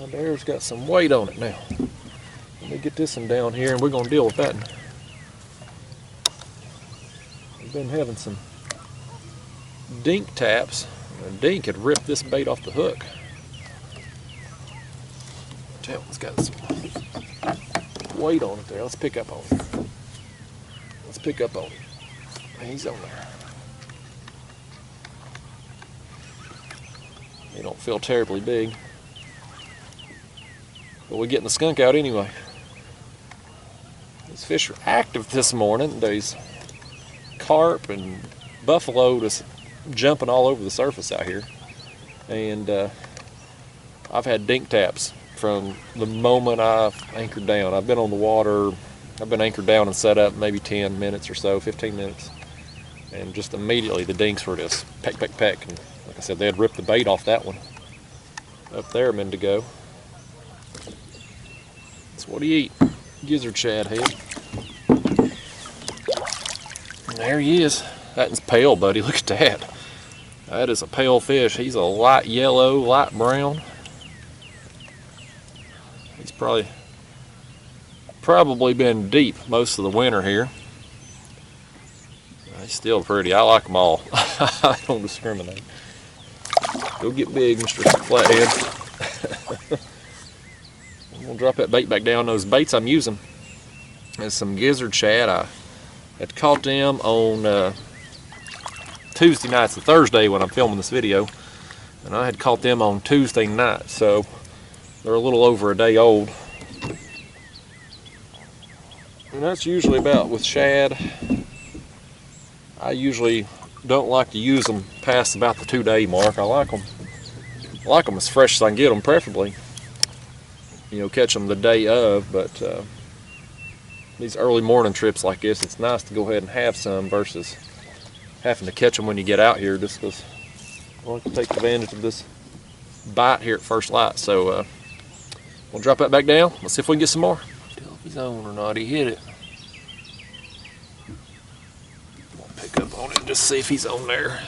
There's got some weight on it now. Let me get this one down here and we're going to deal with that one. We've been having some dink taps. A dink had ripped this bait off the hook. That one's got some weight on it there. Let's pick up on it. Let's pick up on it. He's on there. They don't feel terribly big. But we're getting the skunk out anyway. These fish are active this morning. There's carp and buffalo just jumping all over the surface out here. And I've had dink taps from the moment I've anchored down. I've been on the water, I've been anchored down and set up maybe 10 minutes or so, 15 minutes. And just immediately the dinks were just peck, peck, peck. And like I said, they had ripped the bait off that one up there a minute ago. That's what he eat. Gizzard shad head. And there he is. That is pale, buddy. Look at that. That is a pale fish. He's a light yellow, light brown. He's probably been deep most of the winter here. He's still pretty. I like them all. I don't discriminate. Go get big, Mr. Flathead. I'm going to drop that bait back down. Those baits I'm using is some gizzard shad. I had caught them on Tuesday nights and Thursday when I'm filming this video. And I had caught them on Tuesday night. So they're a little over a day old. And that's usually about with shad. I usually don't like to use them past about the 2-day mark. I like them as fresh as I can get them, preferably. You know, catch them the day of, but these early morning trips like this, it's nice to go ahead and have some versus having to catch them when you get out here, just because I like to take advantage of this bite here at first light. So we'll drop that back down. Let's see if we can get some more. Tell if he's on or not. He hit it. Pick up on it and just see if he's on there.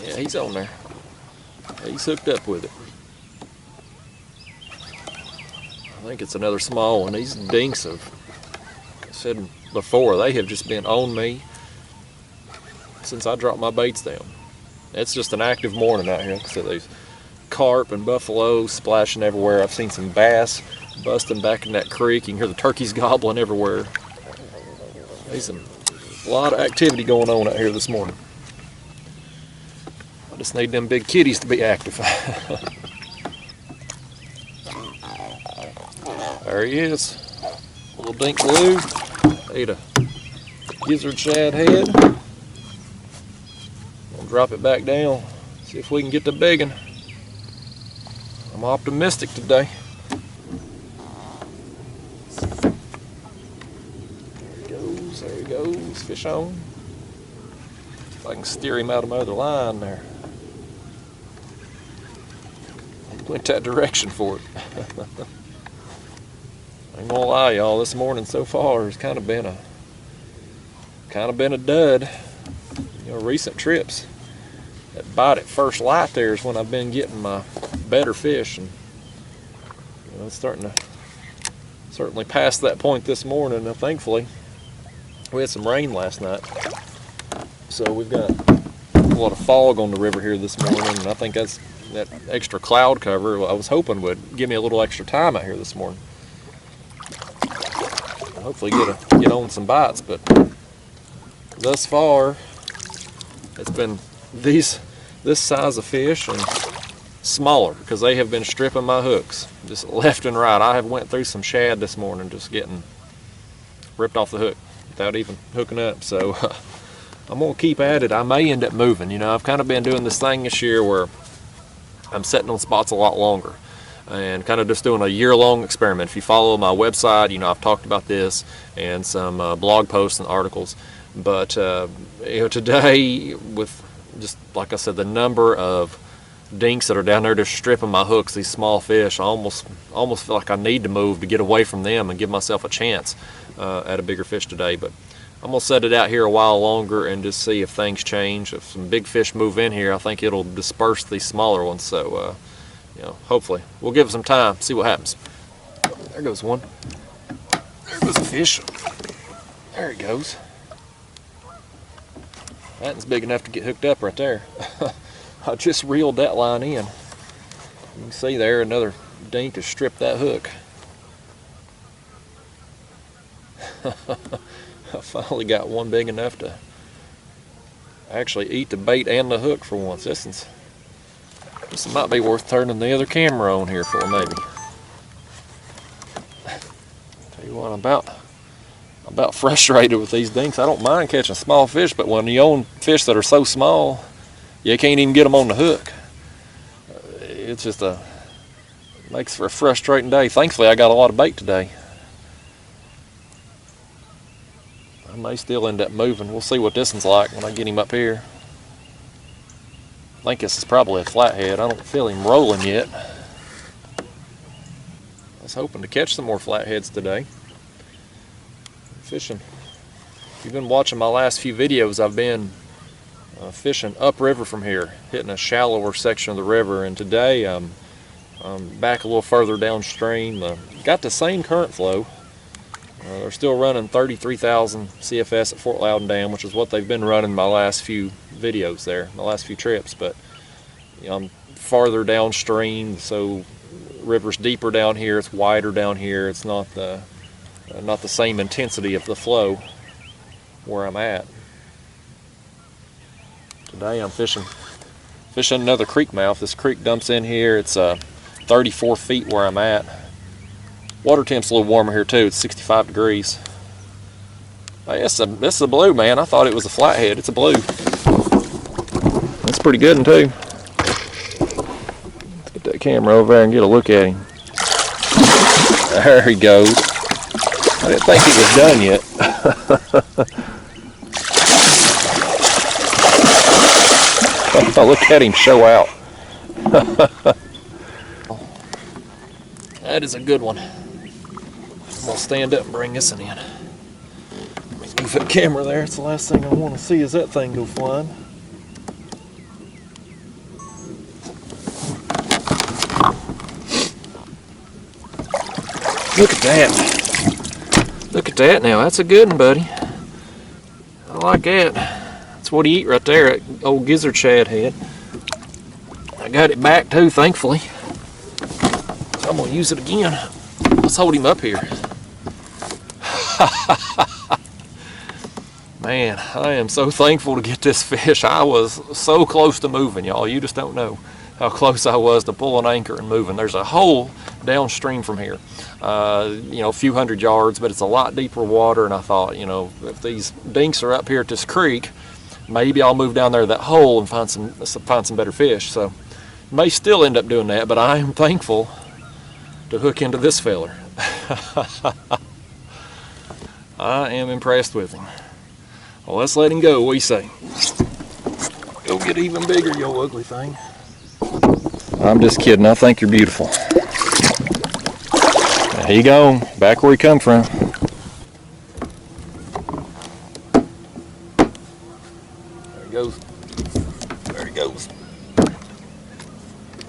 Yeah, he's on there. He's hooked up with it. I think it's another small one. These dinks have, like I said before, they have just been on me since I dropped my baits down. It's just an active morning out here. Like I said, there's carp and buffalo splashing everywhere. I've seen some bass busting back in that creek. You can hear the turkeys gobbling everywhere. There's a lot of activity going on out here this morning. I just need them big kitties to be active. There he is. Little dink blue. Ate a gizzard shad head. We'll drop it back down. See if we can get the big one. I'm optimistic today. There he goes, fish on. If I can steer him out of my other line there. Went that direction for it. I ain't gonna lie, y'all, this morning so far has kind of been a dud. You know, recent trips, that bite at first light there is when I've been getting my better fish, and you know, it's starting to certainly past that point this morning. And thankfully, we had some rain last night, so we've got a lot of fog on the river here this morning, and I think that extra cloud cover I was hoping would give me a little extra time out here this morning. Hopefully get on some bites, but thus far it's been this size of fish and smaller, because they have been stripping my hooks just left and right. I have went through some shad this morning just getting ripped off the hook without even hooking up. So I'm gonna keep at it. I may end up moving. You know, I've kind of been doing this thing this year where I'm setting on spots a lot longer and kind of just doing a year-long experiment. If you follow my website, you know, I've talked about this and some blog posts and articles. But you know, today, with just like I said, the number of dinks that are down there just stripping my hooks, these small fish, I almost feel like I need to move to get away from them and give myself a chance at a bigger fish today. But I'm gonna set it out here a while longer and just see if things change. If some big fish move in here, I think it'll disperse these smaller ones. So you know, hopefully. We'll give it some time, see what happens. There goes one. There goes a fish. There he goes. That's big enough to get hooked up right there. I just reeled that line in. You can see there another dink to strip that hook. I finally got one big enough to actually eat the bait and the hook for once. This might be worth turning the other camera on here for, maybe. Tell you what, I'm about frustrated with these dinks. I don't mind catching small fish, but when you own fish that are so small, you can't even get them on the hook. It's just makes for a frustrating day. Thankfully, I got a lot of bait today. I may still end up moving. We'll see what this one's like when I get him up here. I think this is probably a flathead. I don't feel him rolling yet. I was hoping to catch some more flatheads today. Fishing. If you've been watching my last few videos, I've been fishing upriver from here, hitting a shallower section of the river, and today I'm back a little further downstream. Got the same current flow. They're still running 33,000 CFS at Fort Loudon Dam, which is what they've been running my last few videos there, my last few trips, but you know, I'm farther downstream, so river's deeper down here, it's wider down here, it's not the same intensity of the flow where I'm at. Today I'm fishing another creek mouth. This creek dumps in here. It's 34 feet where I'm at. Water temp's a little warmer here too. It's 65 degrees. Hey, it's a blue, man. I thought it was a flathead. It's a blue. That's pretty good one too. Let's get that camera over there and get a look at him. There he goes. I didn't think it was done yet. Oh, look at him show out. That is a good one. I'm going to stand up and bring this one in. Move that camera there. It's the last thing I want to see is that thing go flying. Look at that. Look at that now. That's a good one, buddy. I like that. That's what he eat right there, that old gizzard shad head. I got it back too, thankfully. So I'm going to use it again. Let's hold him up here. Man, I am so thankful to get this fish. I was so close to moving, y'all. You just don't know how close I was to pull an anchor and moving. There's a hole downstream from here, you know, a few hundred yards, but it's a lot deeper water, and I thought, you know, if these dinks are up here at this creek, maybe I'll move down there to that hole and find some better fish. So may still end up doing that, but I am thankful to hook into this feller. I am impressed with him. Well, let's let him go. What do you say? Go get even bigger, you ugly thing. I'm just kidding. I think you're beautiful. There you go. Back where he come from. There he goes. There he goes.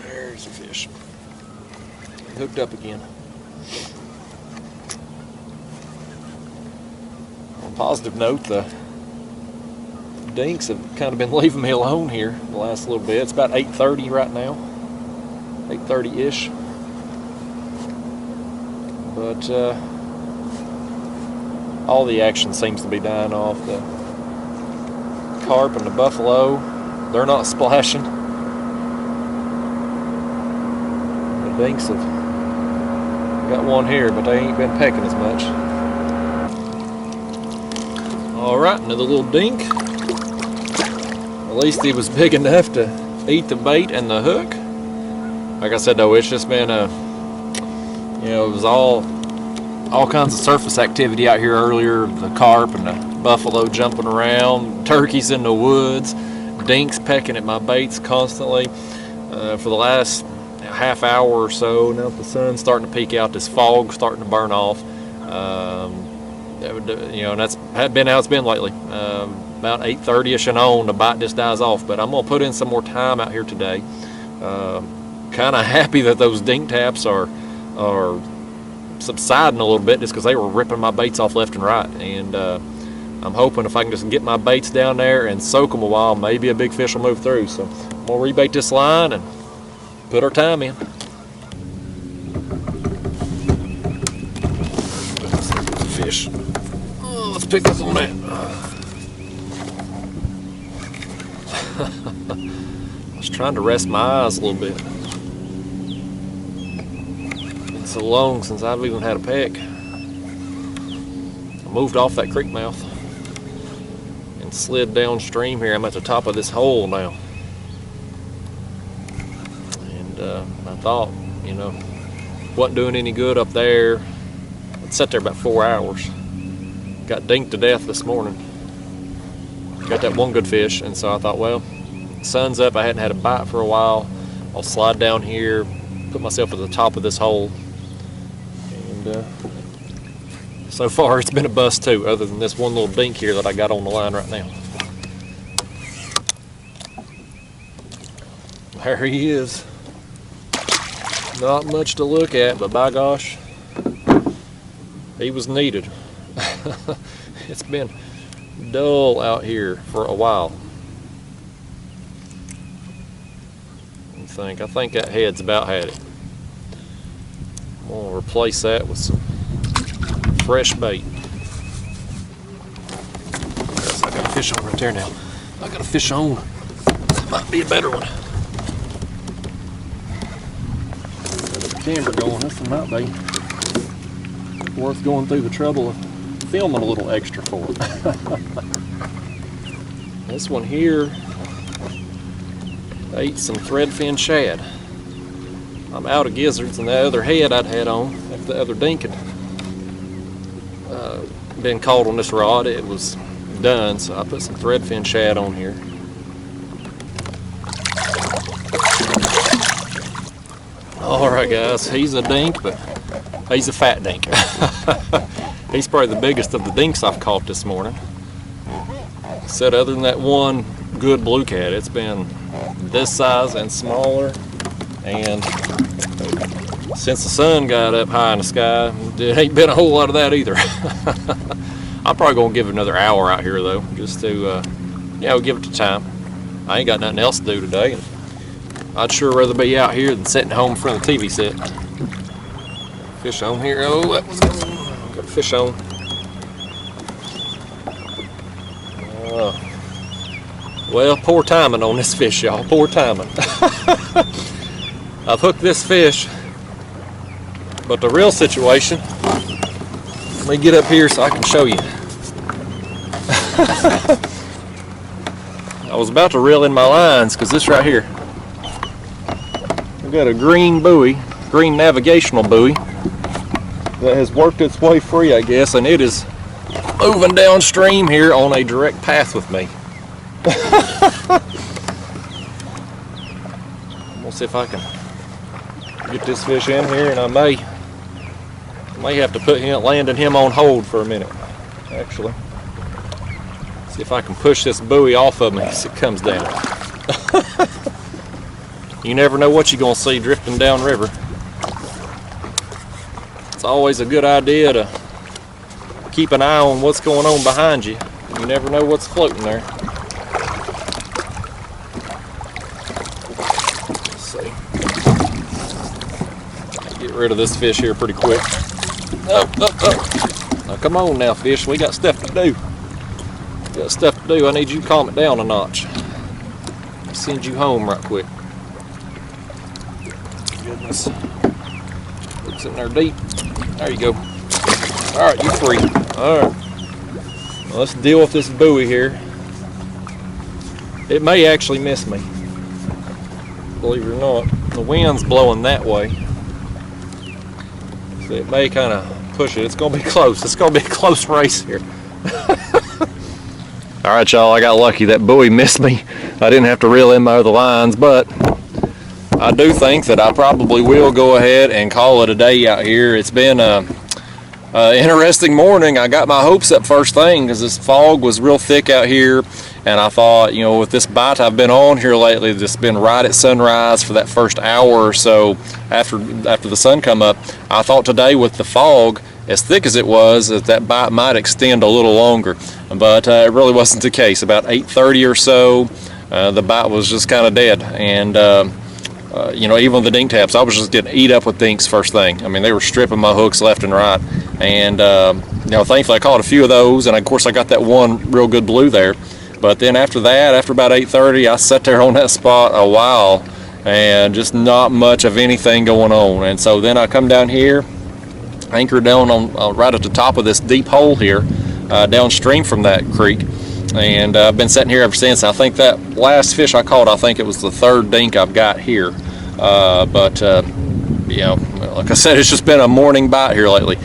There's the fish. Hooked up again. On a positive note, the dinks have kind of been leaving me alone here the last little bit. It's about 8:30 right now. 8:30-ish. But all the action seems to be dying off. The carp and the buffalo, they're not splashing. The dinks have got one here, but they ain't been pecking as much. Alright, another little dink. At least he was big enough to eat the bait and the hook. Like I said though, it's just been you know, it was all kinds of surface activity out here earlier. The carp and the buffalo jumping around, turkeys in the woods, dinks pecking at my baits constantly for the last half hour or so. Now the sun's starting to peek out, this fog starting to burn off. You know, and that's been how it's been lately. About 8:30ish and on, the bite just dies off. But I'm gonna put in some more time out here today. kind of happy that those dink taps are subsiding a little bit, just because they were ripping my baits off left and right. And I'm hoping if I can just get my baits down there and soak them a while, maybe a big fish will move through. So I'm gonna rebait this line and put our time in. Fish. Oh, let's pick up on that. I was trying to rest my eyes a little bit. It's been so long since I've even had a peck. I moved off that creek mouth and slid downstream here. I'm at the top of this hole now. And I thought, you know, wasn't doing any good up there. I'd sat there about 4 hours. Got dinked to death this morning. Got that one good fish, and so I thought, well, sun's up, I hadn't had a bite for a while. I'll slide down here, put myself at the top of this hole. And so far it's been a bust too, other than this one little dink here that I got on the line right now. There he is. Not much to look at, but by gosh, he was needed. It's been dull out here for a while. I think that head's about had it. I'm gonna replace that with some fresh bait. I got a fish on right there now. I got a fish on. That might be a better one. Got the camera going. This one might be worth going through the trouble of filming a little extra for it. This one here ate some threadfin shad. I'm out of gizzards, and the other head I'd had on, after the other dink had been caught on this rod, it was done, so I put some threadfin shad on here. Alright guys, he's a dink, but he's a fat dink. He's probably the biggest of the dinks I've caught this morning. Said other than that one good blue cat, it's been this size and smaller, and since the sun got up high in the sky, it ain't been a whole lot of that either. I'm probably gonna give it another hour out here though, just to we'll give it the time. I ain't got nothing else to do today. I'd sure rather be out here than sitting home in front of the TV set. Fish on here. Oh, that was got a fish on. Well, poor timing on this fish, y'all. Poor timing. I've hooked this fish, but the real situation, let me get up here so I can show you. I was about to reel in my lines because this right here, I've got a green buoy, green navigational buoy that has worked its way free, I guess, and it is moving downstream here on a direct path with me. We'll see if I can get this fish in here, and I may have to put landing him on hold for a minute, actually. See if I can push this buoy off of me as it comes down. You never know what you're going to see drifting downriver. It's always a good idea to keep an eye on what's going on behind you. You never know what's floating there. Let's see. Get rid of this fish here pretty quick. Oh. Now come on now, fish. We got stuff to do. I need you to calm it down a notch. I'll send you home right quick. Goodness. It's in there deep. There you go. Alright, you're free. Alright. Well, let's deal with this buoy here. It may actually miss me. Believe it or not. The wind's blowing that way. So it may kind of push it. It's going to be close. It's going to be a close race here. Alright y'all, I got lucky. That buoy missed me. I didn't have to reel in my other lines, but I do think that I probably will go ahead and call it a day out here. It's been Interesting morning. I got my hopes up first thing because this fog was real thick out here, and I thought, you know, with this bite I've been on here lately, just been right at sunrise for that first hour or so after the sun come up, I thought today with the fog as thick as it was, that bite might extend a little longer, but it really wasn't the case. About 8:30 or so, the bite was just kind of dead, and you know, even the dink taps, I was just getting eat up with dinks first thing. I mean, they were stripping my hooks left and right, and you know, thankfully I caught a few of those, and of course I got that one real good blue there. But then after that, after about 8:30, I sat there on that spot a while, and just not much of anything going on. And so then I come down here, anchored down on right at the top of this deep hole here, downstream from that creek, and I've been sitting here ever since. I think that last fish I caught, I think it was the third dink I've got here, but you know, like I said, it's just been a morning bite here lately,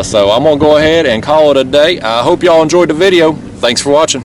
so I'm gonna go ahead and call it a day. I hope y'all enjoyed the video. Thanks for watching.